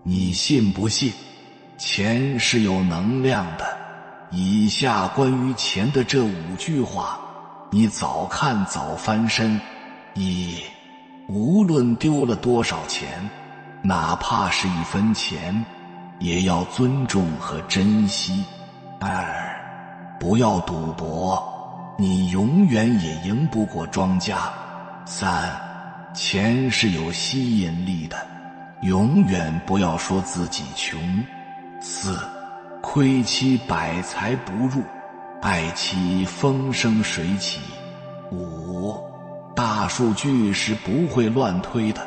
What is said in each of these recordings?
你信不信？钱是有能量的。以下关于钱的这5句话，你早看早翻身。1. 无论丢了多少钱，哪怕是1分钱，也要尊重和珍惜。2. 不要赌博，你永远也赢不过庄家。3. 钱是有吸引力的，永远不要说自己穷。4. 亏妻百财不入，爱妻风生水起。5. 大数据是不会乱推的，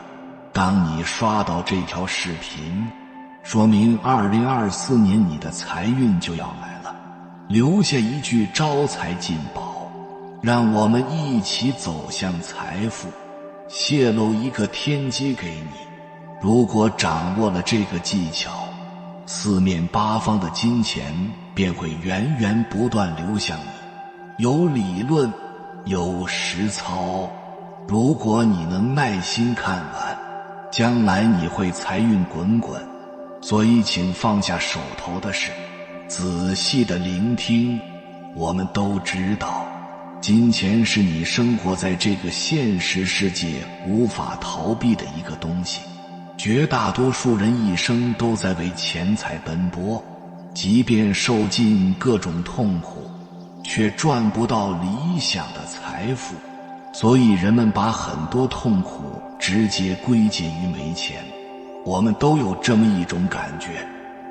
当你刷到这条视频，说明2024年你的财运就要来了。留下一句招财进宝，让我们一起走向财富。泄露一个天机给你，如果掌握了这个技巧，四面八方的金钱便会源源不断流向你。有理论，有实操，如果你能耐心看完，将来你会财运滚滚。所以请放下手头的事，仔细的聆听。我们都知道，金钱是你生活在这个现实世界无法逃避的一个东西。绝大多数人一生都在为钱财奔波，即便受尽各种痛苦，却赚不到理想的财富。所以人们把很多痛苦直接归结于没钱。我们都有这么一种感觉，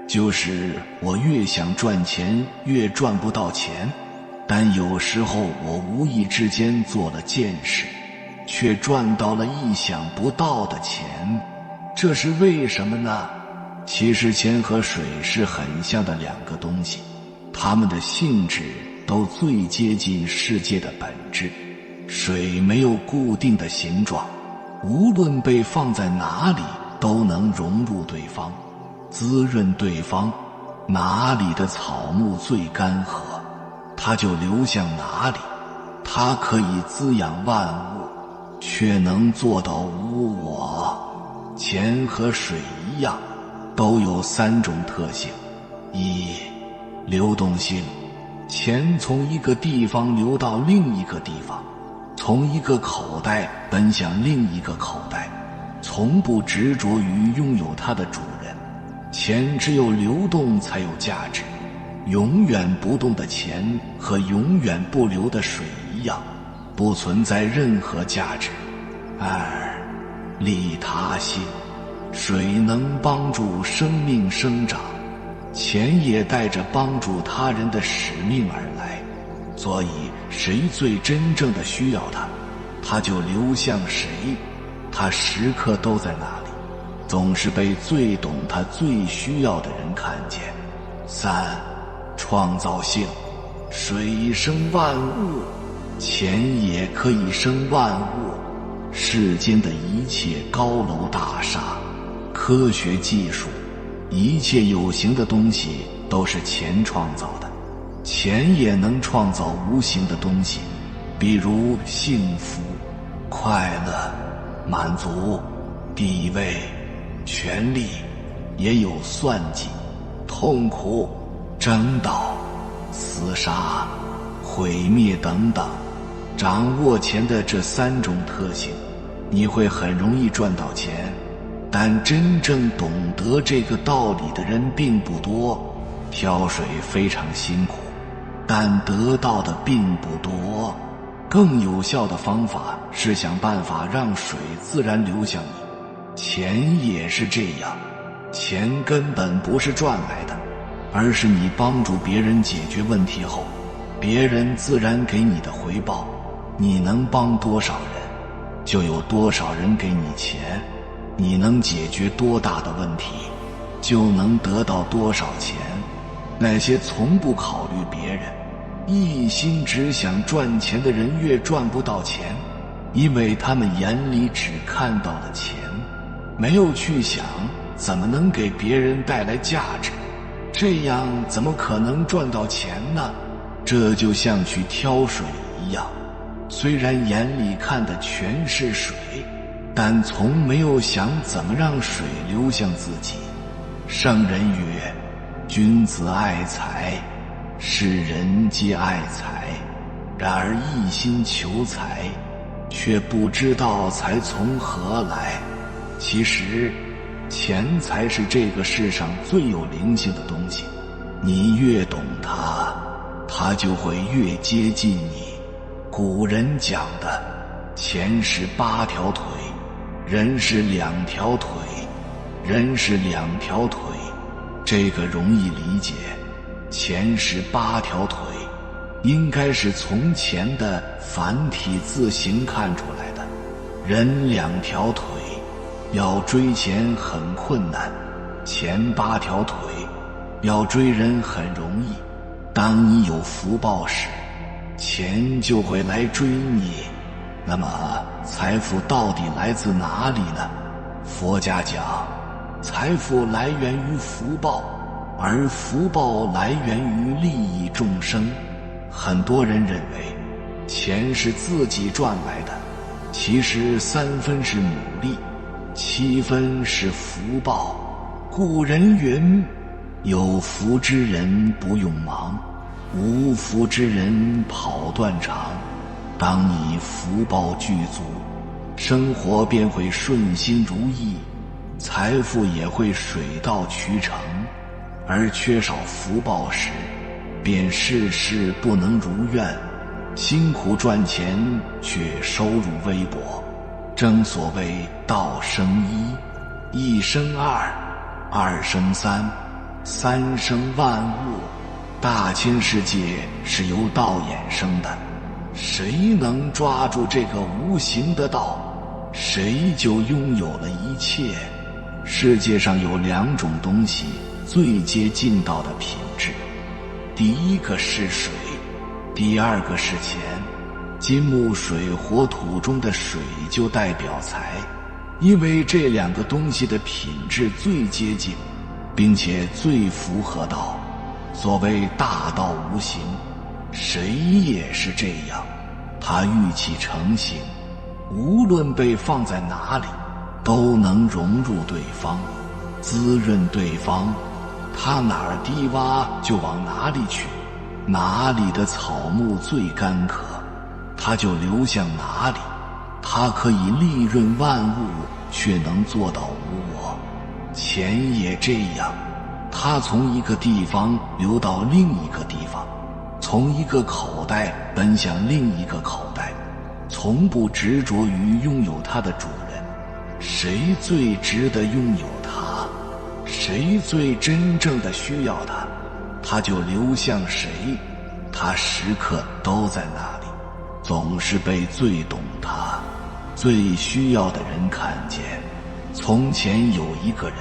就是我越想赚钱越赚不到钱，但有时候我无意之间做了件事，却赚到了意想不到的钱。这是为什么呢？其实钱和水是很像的两个东西，它们的性质都最接近世界的本质。水没有固定的形状，无论被放在哪里都能融入对方，滋润对方。哪里的草木最干涸，它就流向哪里。它可以滋养万物，却能做到无我。钱和水一样，都有3种特性。1. 流动性，钱从一个地方流到另一个地方，从一个口袋奔向另一个口袋，从不执着于拥有它的主人。钱只有流动才有价值，永远不动的钱和永远不流的水一样，不存在任何价值。2. 利他性，水能帮助生命生长，钱也带着帮助他人的使命而来，所以谁最真正的需要它，它就流向谁。它时刻都在那里，总是被最懂它最需要的人看见。3. 创造性，水生万物，钱也可以生万物。世间的一切高楼大厦、科学技术，一切有形的东西都是钱创造的。钱也能创造无形的东西，比如幸福、快乐、满足、地位、权力，也有算计、痛苦、争斗、厮杀、毁灭等等。掌握钱的这3种特性，你会很容易赚到钱。但真正懂得这个道理的人并不多，挑水非常辛苦，但得到的并不多。更有效的方法是想办法让水自然流向你。钱也是这样，钱根本不是赚来的，而是你帮助别人解决问题后，别人自然给你的回报。你能帮多少人，就有多少人给你钱。你能解决多大的问题，就能得到多少钱。那些从不考虑别人，一心只想赚钱的人越赚不到钱，因为他们眼里只看到了钱，没有去想怎么能给别人带来价值。这样怎么可能赚到钱呢？这就像去挑水一样，虽然眼里看的全是水，但从没有想怎么让水流向自己。圣人曰：君子爱财，世人皆爱财，然而一心求财，却不知道财从何来。其实钱财是这个世上最有灵性的东西，你越懂它，它就会越接近你。古人讲的钱是8条腿，人是2条腿，人是2条腿，这个容易理解。钱是8条腿，应该是从前的繁体字形看出来的。人2条腿，要追钱很困难，钱8条腿，要追人很容易。当你有福报时，钱就会来追你。那么财富到底来自哪里呢？佛家讲，财富来源于福报，而福报来源于利益众生。很多人认为钱是自己赚来的，其实3分是努力，7分是福报。古人云，有福之人不用忙，无福之人跑断肠。当你福报具足，生活便会顺心如意，财富也会水到渠成。而缺少福报时，便事事不能如愿，辛苦赚钱却收入微薄。正所谓道生一，一生二，二生三，三生万物。大千世界是由道衍生的，谁能抓住这个无形的道，谁就拥有了一切。世界上有2种东西最接近道的品质，第一个是水，第二个是钱。金木水火土中的水就代表财，因为这2个东西的品质最接近，并且最符合道。所谓大道无形，谁也是这样，它欲起成形，无论被放在哪里，都能融入对方，滋润对方。它哪儿低洼就往哪里去，哪里的草木最干渴，它就流向哪里。它可以利润万物，却能做到无我。钱也这样，它从一个地方流到另一个地方，从一个口袋奔向另一个口袋，从不执着于拥有它的主人。谁最值得拥有它，谁最真正的需要它，它就流向谁。它时刻都在那里，总是被最懂它、最需要的人看见。从前有一个人，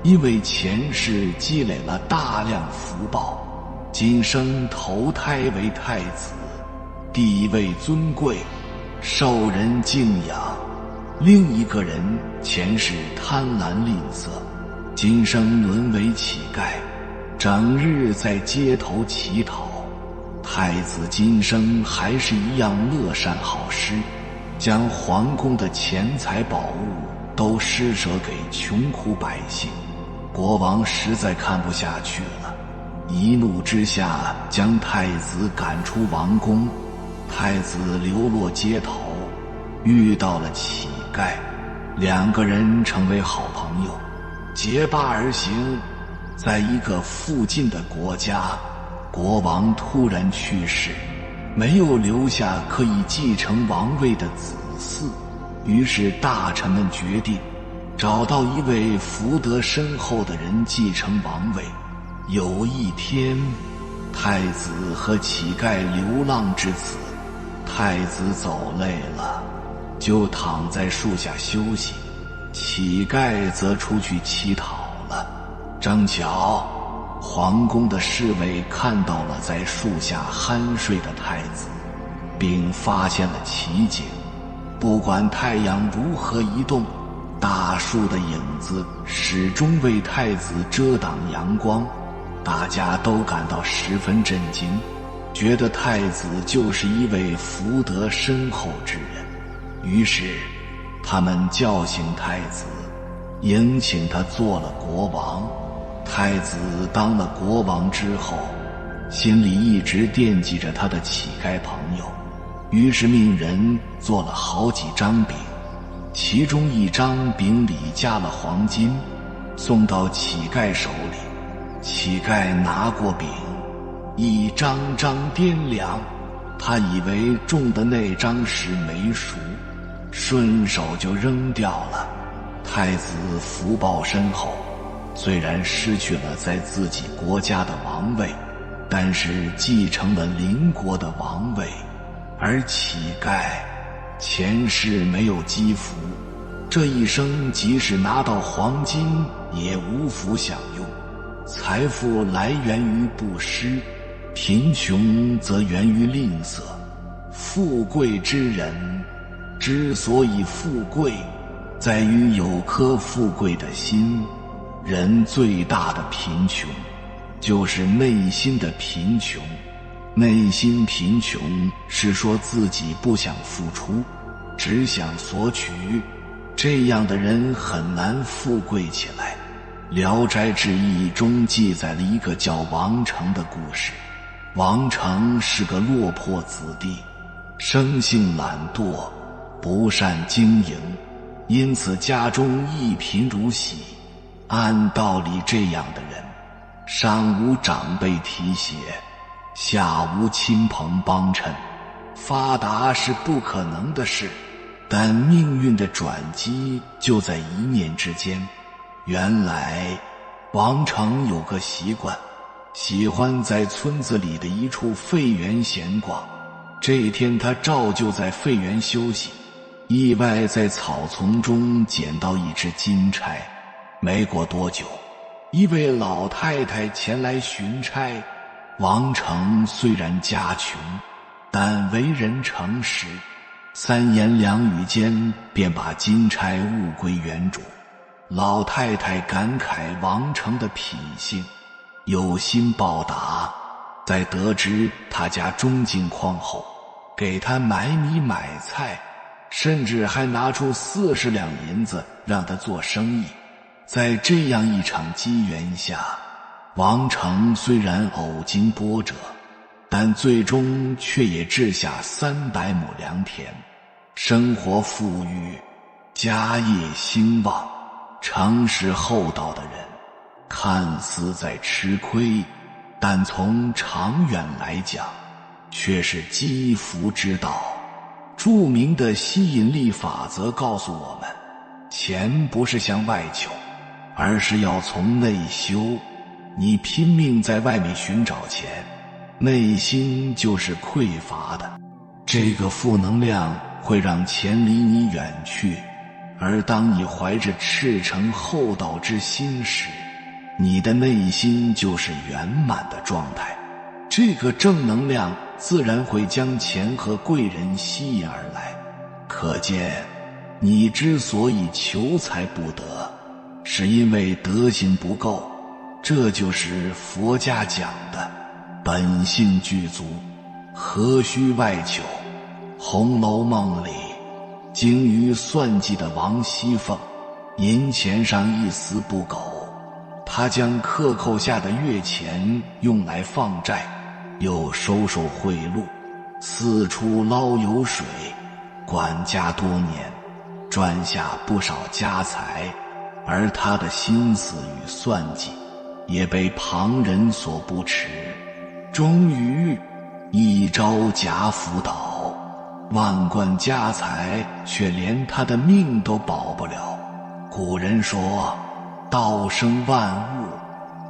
因为前世积累了大量福报，今生投胎为太子，地位尊贵，受人敬仰。另一个人前世贪婪吝啬，今生沦为乞丐，整日在街头乞讨。太子今生还是一样乐善好施，将皇宫的钱财宝物都施舍给穷苦百姓。国王实在看不下去了，一怒之下将太子赶出王宫。太子流落街头，遇到了乞丐，2个人成为好朋友，结伴而行。在一个附近的国家，国王突然去世，没有留下可以继承王位的子嗣，于是大臣们决定找到一位福德深厚的人继承王位。有一天，太子和乞丐流浪至此，太子走累了，就躺在树下休息，乞丐则出去乞讨了。正巧皇宫的侍卫看到了在树下酣睡的太子，并发现了奇景。不管太阳如何移动，大树的影子始终为太子遮挡阳光。大家都感到十分震惊，觉得太子就是一位福德深厚之人。于是他们叫醒太子，迎请他做了国王。太子当了国王之后，心里一直惦记着他的乞丐朋友，于是命人做了好几张饼，其中一张饼里加了黄金，送到乞丐手里。乞丐拿过饼，一张张掂量，他以为中的那张是没熟，顺手就扔掉了。太子福报深厚，虽然失去了在自己国家的王位，但是继承了邻国的王位。而乞丐前世没有积福，这一生即使拿到黄金也无福享用。财富来源于布施，贫穷则源于吝啬。富贵之人之所以富贵，在于有颗富贵的心。人最大的贫穷就是内心的贫穷。内心贫穷是说自己不想付出，只想索取，这样的人很难富贵起来。《聊斋志异》中记载了一个叫王成的故事。王成是个落魄子弟，生性懒惰，不善经营，因此家中一贫如洗。按道理这样的人，上无长辈提携，下无亲朋帮衬，发达是不可能的事。但命运的转机就在一念之间。原来王成有个习惯，喜欢在村子里的一处废园闲逛。这一天他照旧在废园休息，意外在草丛中捡到一只金钗。没过多久，一位老太太前来寻钗。王成虽然家穷，但为人诚实，三言两语间便把金钗物归原主。老太太感慨王成的品性，有心报答，在得知他家中境况后，给他买米买菜，甚至还拿出40两银子让他做生意。在这样一场机缘下，王成虽然偶经波折，但最终却也治下300亩良田，生活富裕，家业兴旺。诚实厚道的人看似在吃亏，但从长远来讲却是积福之道。著名的吸引力法则告诉我们，钱不是向外求，而是要从内修。你拼命在外面寻找钱，内心就是匮乏的，这个负能量会让钱离你远去。而当你怀着赤诚厚道之心时，你的内心就是圆满的状态，这个正能量自然会将钱和贵人吸引而来。可见你之所以求财不得，是因为德行不够，这就是佛家讲的本性具足，何须外求。《红楼梦》里精于算计的王熙凤，银钱上一丝不苟，她将克扣下的月钱用来放债，又收受贿赂，四处捞油水，管家多年，赚下不少家财。而她的心思与算计也被旁人所不齿，终于一朝贾府倒，万贯家财却连他的命都保不了。古人说道生万物，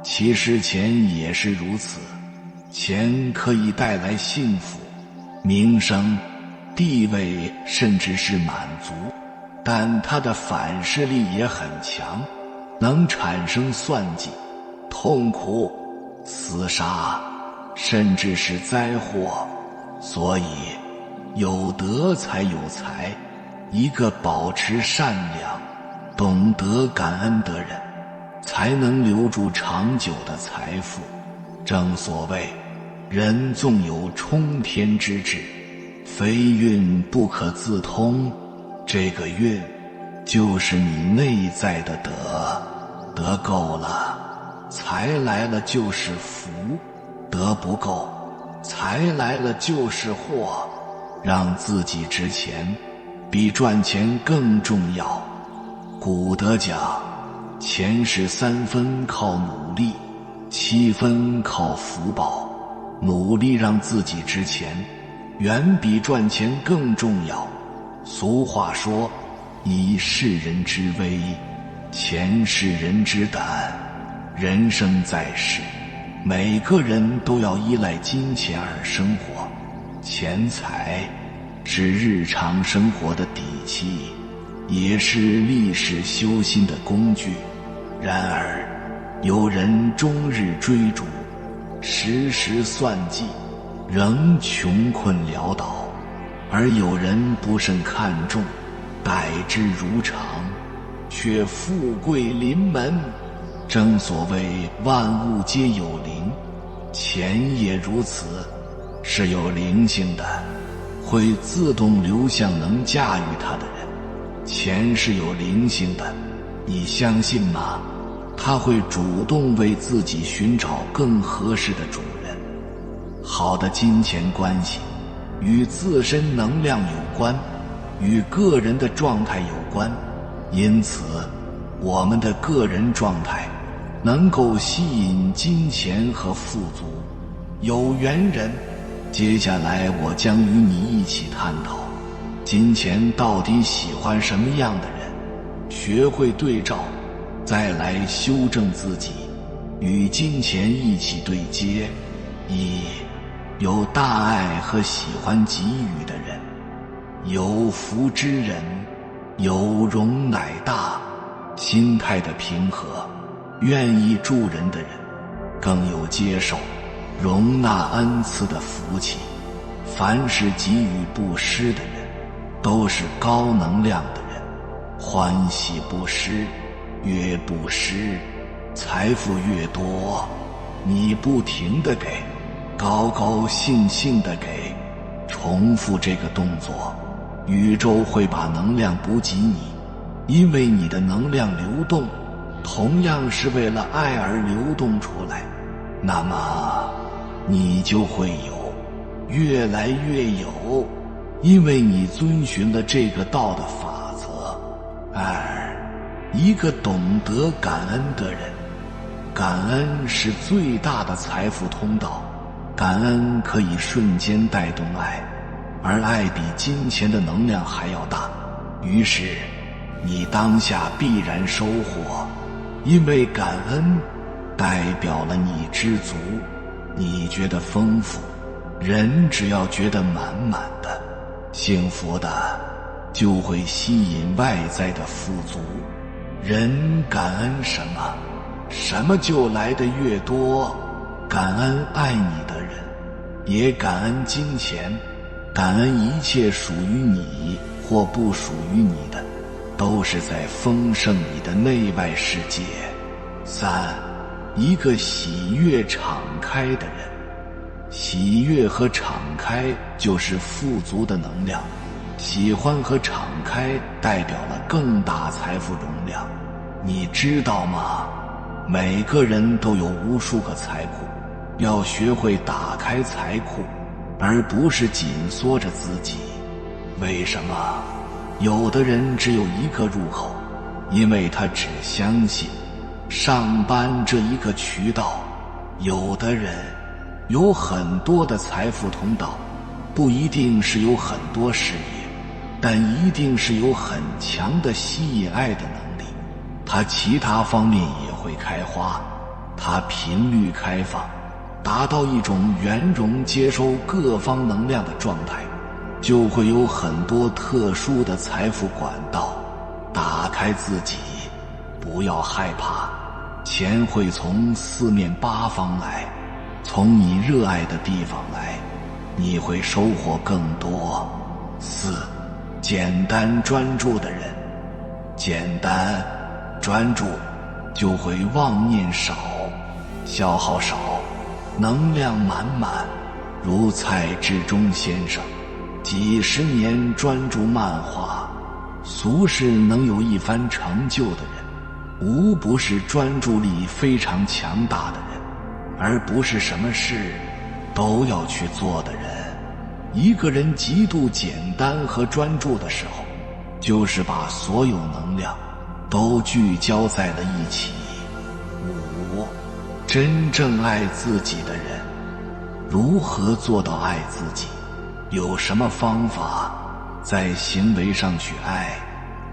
其实钱也是如此。钱可以带来幸福、名声、地位，甚至是满足，但它的反噬力也很强，能产生算计、痛苦、厮杀，甚至是灾祸。所以有德才有才，一个保持善良、懂得感恩的人，才能留住长久的财富。正所谓人纵有冲天之志，非运不可自通。这个运就是你内在的德，德够了，财财来了就是福，德不够，财来了就是祸。让自己值钱，比赚钱更重要。古德讲，钱是3分靠努力，7分靠福报。努力让自己值钱，远比赚钱更重要。俗话说，以世人之危，钱是人之胆。人生在世，每个人都要依赖金钱而生活，钱财是日常生活的底气，也是立世修心的工具。然而，有人终日追逐，时时算计，仍穷困潦倒；而有人不甚看重，待之如常，却富贵临门。正所谓万物皆有灵，钱也如此，是有灵性的，会自动流向能驾驭它的人。钱是有灵性的，你相信吗？它会主动为自己寻找更合适的主人。好的金钱关系与自身能量有关，与个人的状态有关，因此我们的个人状态能够吸引金钱和富足。有缘人，接下来我将与你一起探讨金钱到底喜欢什么样的人，学会对照，再来修正自己，与金钱一起对接。有大爱和喜欢给予的人，有福之人，有容乃大，心态的平和，愿意助人的人，更有接受容纳恩赐的福气。凡是给予布施的人，都是高能量的人。欢喜布施，越布施，财富越多。你不停地给，高高兴兴地给，重复这个动作，宇宙会把能量补给你，因为你的能量流动同样是为了爱而流动出来，那么你就会有，越来越有，因为你遵循了这个道的法则。一个懂得感恩的人，感恩是最大的财富通道，感恩可以瞬间带动爱，而爱比金钱的能量还要大，于是你当下必然收获，因为感恩代表了你知足，你觉得丰富。人只要觉得满满的、幸福的，就会吸引外在的富足。人感恩什么，什么就来得越多。感恩爱你的人，也感恩金钱，感恩一切属于你或不属于你的，都是在丰盛你的内外世界。一个喜悦敞开的人，喜悦和敞开就是富足的能量，喜欢和敞开代表了更大财富容量。你知道吗？每个人都有无数个财库，要学会打开财库，而不是紧缩着自己。为什么？有的人只有一个入口，因为他只相信上班这一个渠道。有的人有很多的财富通道，不一定是有很多事业，但一定是有很强的吸引爱的能力。他其他方面也会开花，他频率开放，达到一种圆融接收各方能量的状态，就会有很多特殊的财富管道。打开自己，不要害怕，钱会从四面八方来，从你热爱的地方来，你会收获更多。简单专注的人，简单专注就会妄念少，消耗少，能量满满。如蔡志忠先生几十年专注漫画，俗世能有一番成就的人，无不是专注力非常强大的人，而不是什么事都要去做的人。一个人极度简单和专注的时候，就是把所有能量都聚焦在了一起。5. 真正爱自己的人。如何做到爱自己？有什么方法在行为上去爱？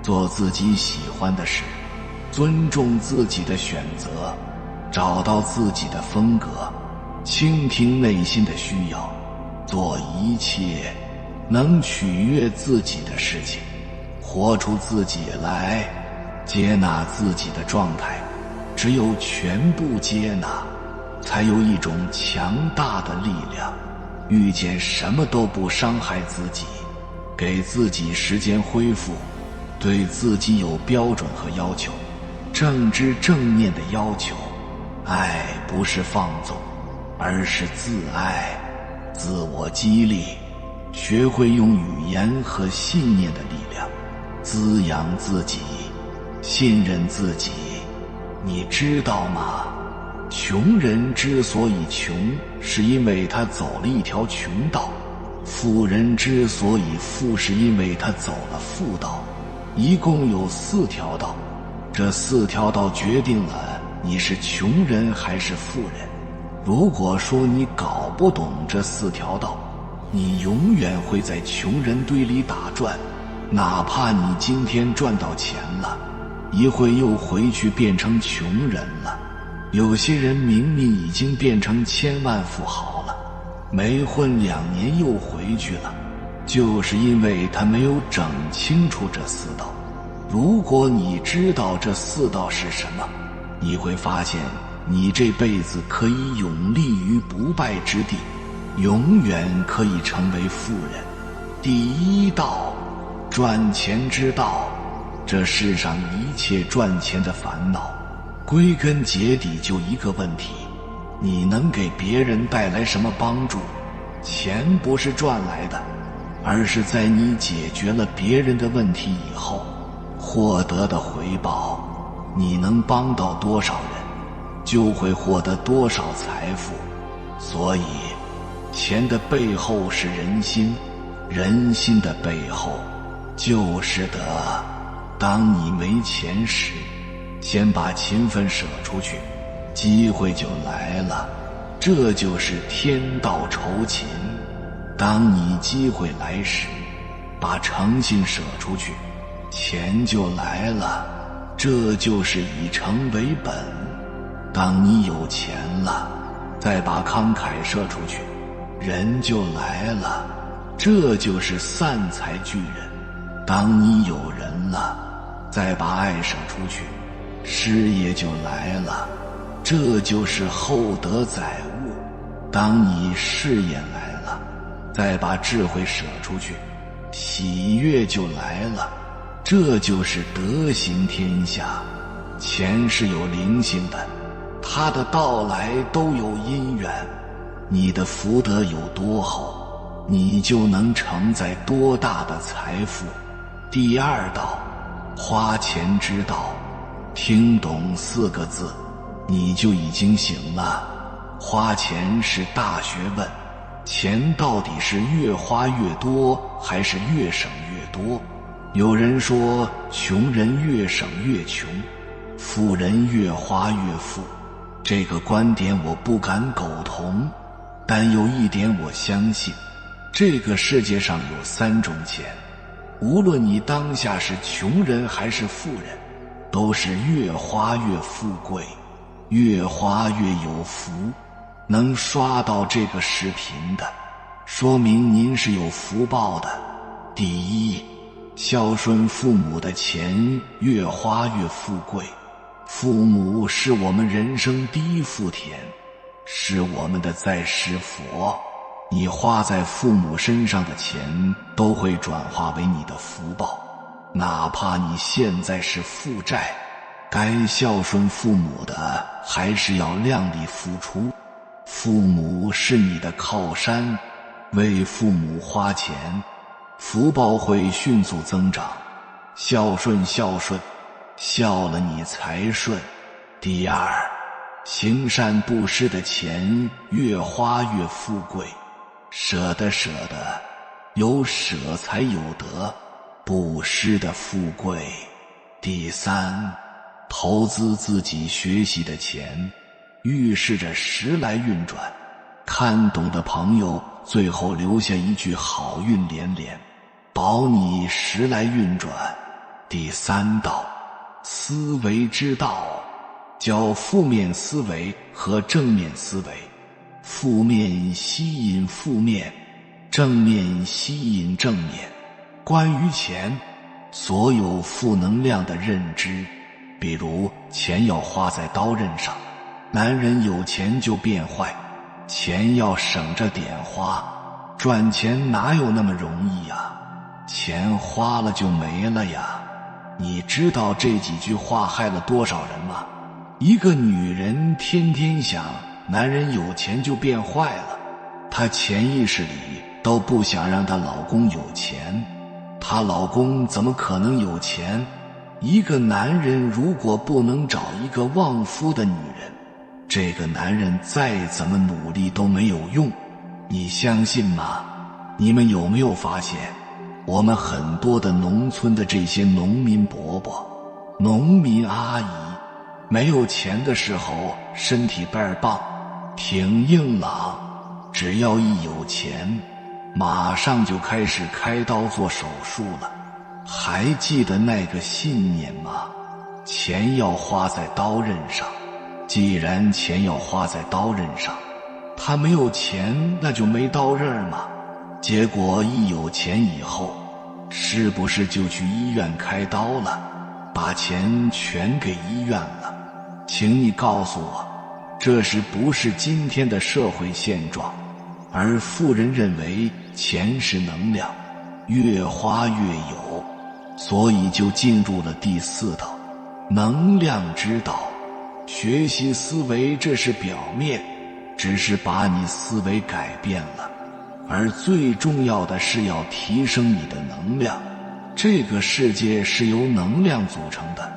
做自己喜欢的事，尊重自己的选择，找到自己的风格，倾听内心的需要，做一切能取悦自己的事情，活出自己来，接纳自己的状态。只有全部接纳，才有一种强大的力量。遇见什么都不伤害自己，给自己时间恢复，对自己有标准和要求，正知正念的要求。爱不是放纵，而是自爱，自我激励，学会用语言和信念的力量滋养自己，信任自己。你知道吗？穷人之所以穷，是因为他走了一条穷道；富人之所以富，是因为他走了富道。一共有4条道，这4条道决定了你是穷人还是富人。如果说你搞不懂这4条道，你永远会在穷人堆里打转，哪怕你今天赚到钱了，一会又回去变成穷人了。有些人明明已经变成千万富豪了，没混2年又回去了，就是因为他没有整清楚这4道。如果你知道这4道是什么，你会发现你这辈子可以永立于不败之地，永远可以成为富人。第1道，赚钱之道。这世上一切赚钱的烦恼，归根结底就一个问题：你能给别人带来什么帮助？钱不是赚来的，而是在你解决了别人的问题以后获得的回报。你能帮到多少人，就会获得多少财富。所以钱的背后是人心，人心的背后就是德。当你没钱时，先把勤奋舍出去，机会就来了。这就是天道酬勤。当你机会来时，把诚信舍出去，钱就来了。这就是以诚为本。当你有钱了，再把慷慨射出去，人就来了。这就是散财聚人。当你有人了，再把爱舍出去，事业就来了。这就是厚德载物。当你事业来了，再把智慧舍出去，喜悦就来了。这就是德行天下。钱是有灵性的，它的到来都有因缘。你的福德有多厚，你就能承载多大的财富。第2道，花钱之道。听懂4个字，你就已经行了。花钱是大学问，钱到底是越花越多，还是越省越多？有人说，穷人越省越穷，富人越花越富。这个观点我不敢苟同，但有一点我相信，这个世界上有3种钱，无论你当下是穷人还是富人，都是越花越富贵，越花越有福。能刷到这个视频的，说明您是有福报的。第1，孝顺父母的钱越花越富贵。父母是我们人生第1福田，是我们的在世佛。你花在父母身上的钱都会转化为你的福报，哪怕你现在是负债，该孝顺父母的还是要量力付出。父母是你的靠山，为父母花钱，福报会迅速增长。孝顺孝顺，孝了你才顺。第二，行善布施的钱越花越富贵，舍得，有舍才有得，布施的富贵。第三，投资自己学习的钱，预示着时来运转。看懂的朋友最后留下一句好运连连，保你时来运转。第三道，思维之道，教负面思维和正面思维，负面吸引负面，正面吸引正面。关于钱，所有负能量的认知，比如钱要花在刀刃上，男人有钱就变坏，钱要省着点花，赚钱哪有那么容易呀？钱花了就没了呀。你知道这几句话害了多少人吗？一个女人天天想男人有钱就变坏了，她潜意识里都不想让她老公有钱，她老公怎么可能有钱？一个男人如果不能找一个旺夫的女人，这个男人再怎么努力都没有用，你相信吗？你们有没有发现，我们很多的农村的这些农民伯伯、农民阿姨，没有钱的时候身体倍儿棒，挺硬朗，只要一有钱，马上就开始开刀做手术了。还记得那个信念吗？钱要花在刀刃上。既然钱要花在刀刃上，他没有钱那就没刀刃嘛。结果一有钱以后，是不是就去医院开刀了，把钱全给医院了？请你告诉我，这是不是今天的社会现状？而富人认为钱是能量，越花越有，所以就进入了第四道，能量之道。学习思维这是表面，只是把你思维改变了，而最重要的是要提升你的能量。这个世界是由能量组成的，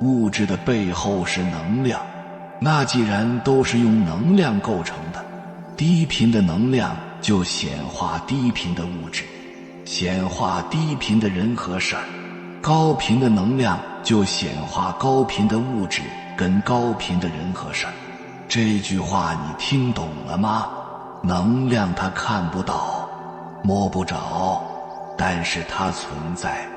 物质的背后是能量，那既然都是用能量构成的，低频的能量就显化低频的物质，显化低频的人和事儿，高频的能量就显化高频的物质跟高频的人和事儿。这句话你听懂了吗？能量它看不到，摸不着，但是它存在。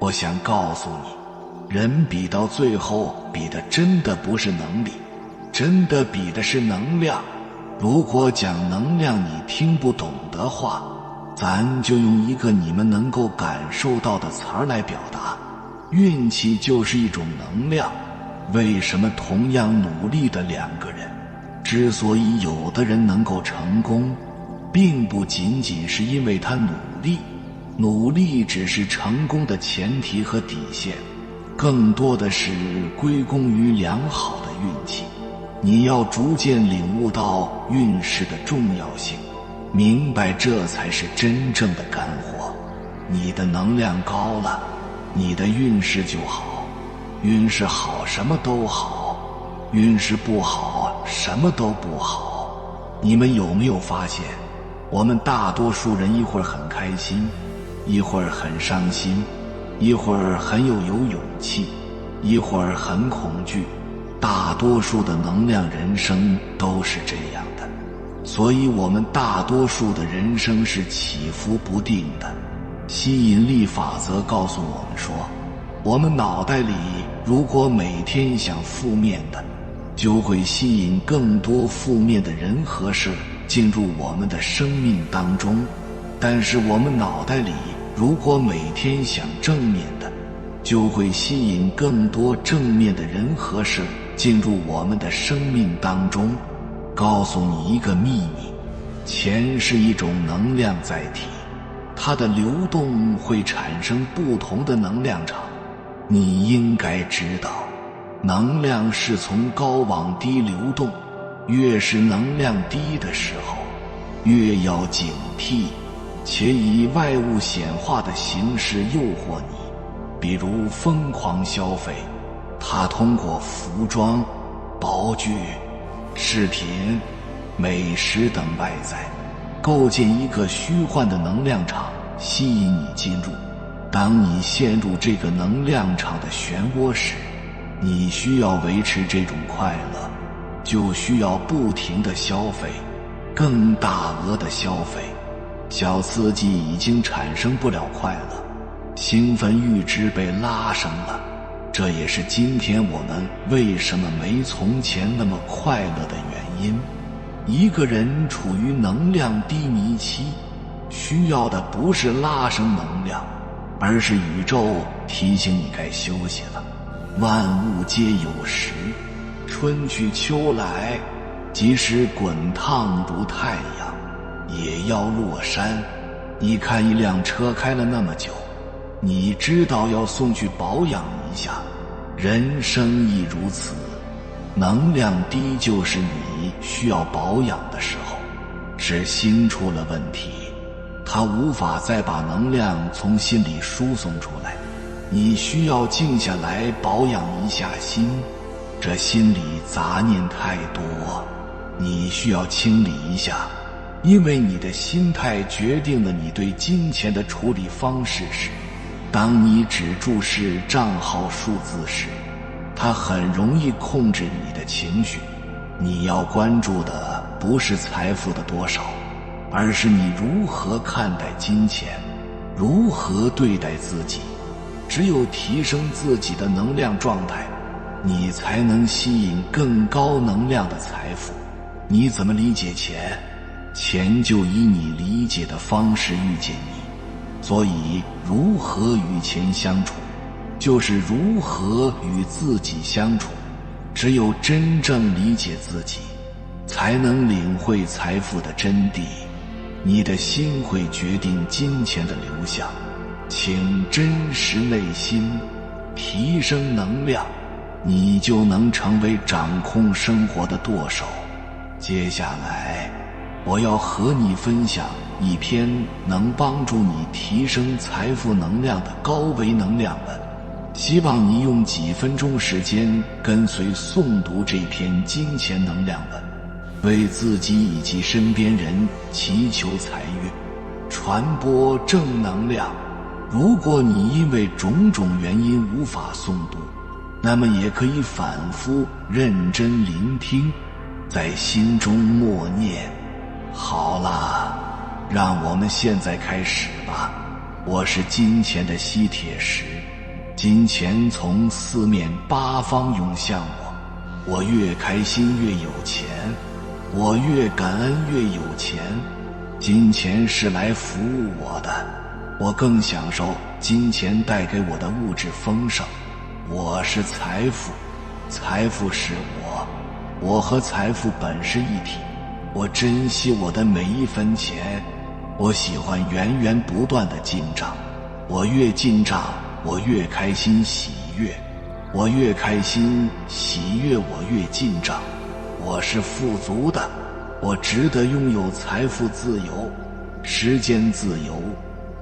我想告诉你，人比到最后比的真的不是能力，真的比的是能量。如果讲能量你听不懂的话，咱就用一个你们能够感受到的词儿来表达，运气就是一种能量。为什么同样努力的两个人，之所以有的人能够成功，并不仅仅是因为他努力只是成功的前提和底线，更多的是归功于良好的运气。你要逐渐领悟到运势的重要性，明白这才是真正的干货。你的能量高了，你的运势就好。运势好什么都好，运势不好什么都不好。你们有没有发现，我们大多数人一会儿很开心，一会儿很伤心，一会儿很有勇气，一会儿很恐惧。大多数的能量人生都是这样的，所以我们大多数的人生是起伏不定的。吸引力法则告诉我们说，我们脑袋里如果每天想负面的，就会吸引更多负面的人和事进入我们的生命当中。但是我们脑袋里如果每天想正面的，就会吸引更多正面的人和事进入我们的生命当中。告诉你一个秘密，钱是一种能量载体，它的流动会产生不同的能量场。你应该知道，能量是从高往低流动，越是能量低的时候，越要警惕，且以外物显化的形式诱惑你，比如疯狂消费，它通过服装、宝具、饰品、美食等外在，构建一个虚幻的能量场，吸引你进入。当你陷入这个能量场的漩涡时，你需要维持这种快乐，就需要不停地消费，更大额的消费。小刺激已经产生不了快乐，兴奋阈值被拉升了。这也是今天我们为什么没从前那么快乐的原因。一个人处于能量低迷期，需要的不是拉升能量，而是宇宙提醒你该休息了。万物皆有时，春去秋来，即使滚烫如太阳，也要落山。你看一辆车开了那么久，你知道要送去保养一下，人生亦如此。能量低就是你需要保养的时候，是心出了问题，它无法再把能量从心里输送出来，你需要静下来保养一下心。这心里杂念太多，你需要清理一下，因为你的心态决定了你对金钱的处理方式时，当你只注视账号数字时，它很容易控制你的情绪。你要关注的不是财富的多少，而是你如何看待金钱，如何对待自己。只有提升自己的能量状态，你才能吸引更高能量的财富。你怎么理解钱，钱就以你理解的方式遇见你。所以如何与钱相处，就是如何与自己相处。只有真正理解自己，才能领会财富的真谛。你的心会决定金钱的流向，请真实内心，提升能量，你就能成为掌控生活的舵手。接下来我要和你分享一篇能帮助你提升财富能量的高维能量文，希望你用几分钟时间跟随诵读这篇金钱能量文，为自己以及身边人祈求财运，传播正能量。如果你因为种种原因无法诵读，那么也可以反复认真聆听，在心中默念。好了，让我们现在开始吧。我是金钱的吸铁石，金钱从四面八方涌向我越开心越有钱，我越感恩越有钱。金钱是来服务我的，我更享受金钱带给我的物质丰盛。我是财富，财富是我，我和财富本是一体。我珍惜我的每一分钱，我喜欢源源不断的进账。我越进账，我越开心喜悦，我越开心喜悦，我越进账。我是富足的，我值得拥有财富自由、时间自由，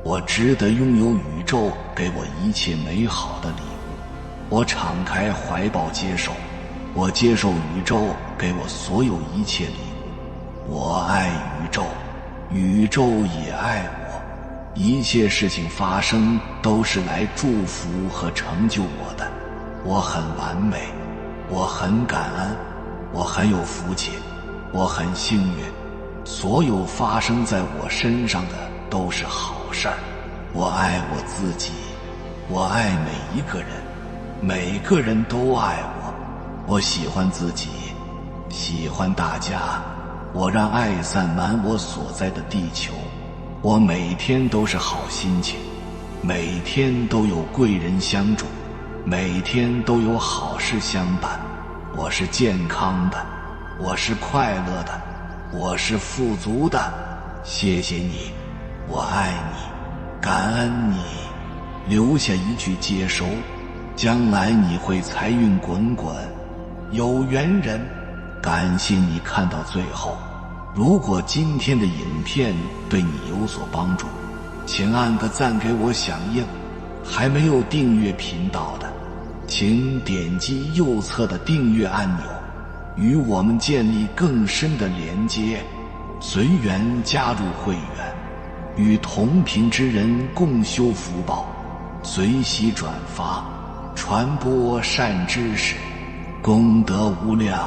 我值得拥有宇宙给我一切美好的礼物。我敞开怀抱接受，我接受宇宙给我所有一切礼物。我爱宇宙，宇宙也爱我。一切事情发生都是来祝福和成就我的。我很完美，我很感恩，我很有福气，我很幸运。所有发生在我身上的都是好事儿。我爱我自己，我爱每一个人，每个人都爱我。我喜欢自己，喜欢大家。我让爱散满我所在的地球。我每天都是好心情，每天都有贵人相助，每天都有好事相伴。我是健康的，我是快乐的，我是富足的。谢谢你，我爱你，感恩你。留下一句接收，将来你会财运滚滚。有缘人，感谢你看到最后。如果今天的影片对你有所帮助，请按个赞给我响应。还没有订阅频道的，请点击右侧的订阅按钮，与我们建立更深的连接。随缘加入会员，与同频之人共修福报，随喜转发，传播善知识，功德无量。